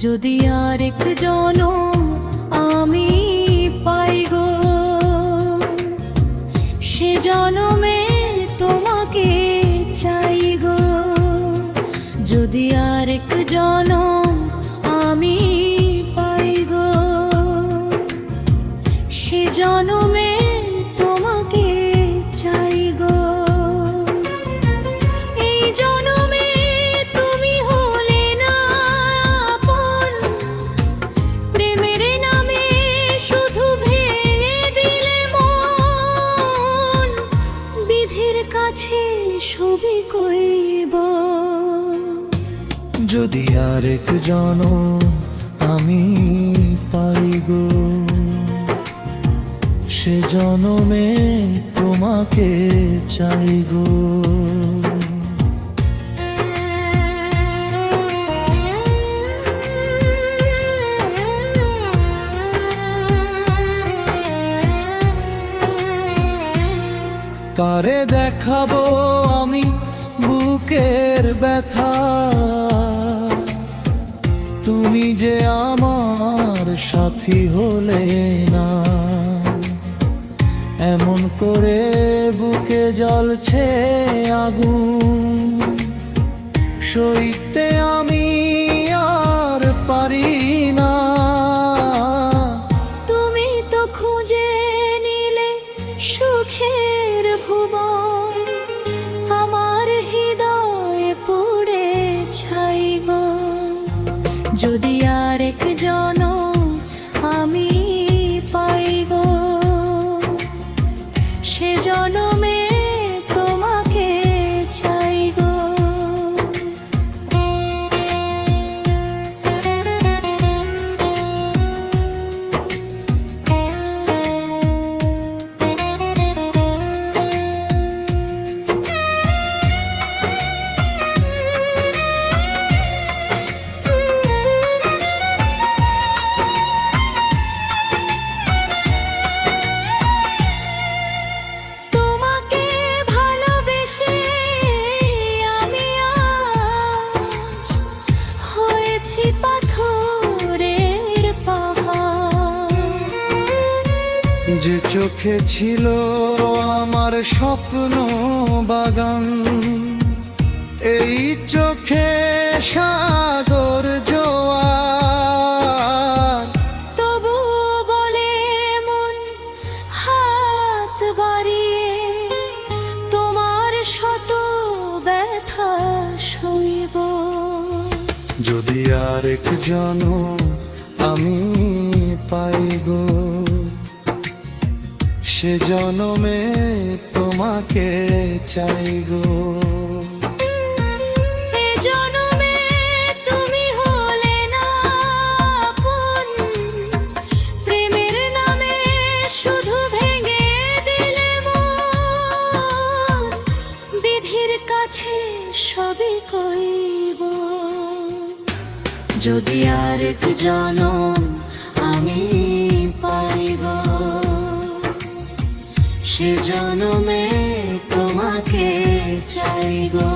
যদি আরেক জনম আমি পাই গো, সে জনমে তোমাকে চাই গো। যদি আরেক জনম আমি পাই গো, সে জনমে তোমাকে চাই গো। এই জনমে তুমি হলে না আপন, প্রেমের নামে শুধু ভেঙে দিলে মন। বিধির কাছে সবই কইব, যদি আরেক জনম আমি পাই গো, সে জনমে তোমাকে চাই গো। কারে দেখাবো আমি বুকের ব্যথা, তুমি যে আমার সাথী হলে না। এমন করে বুকে জ্বলছে আগুন, সইতে আমি আর পারি না। তুমি তো খুঁজে নিলে সুখের ভুবন, আমার হৃদয়ে পুড়ে ছাই গো। যদি আরেক জনম আমি পাই গো, সে জনমে তোমাকে চাই গো। যে চোখে ছিল আমার স্বপ্ন বাগান, এই চোখে সাগর জোয়ার। তবু বলে মন হাত বাড়িয়ে, তোমার শত ব্যথা সইব। যদি আরেক জনম আমি পাই গো, সে জনমে তোমাকে চাই গো। এ জনমে তুমি হলে না আপন, প্রেমের নামে শুধু ভেঙে দিলে মন। বিধির কাছে সবই কইব, যদি আরেক জনম আমি পাই গো, সে জনমে তোমাকে চাই গো।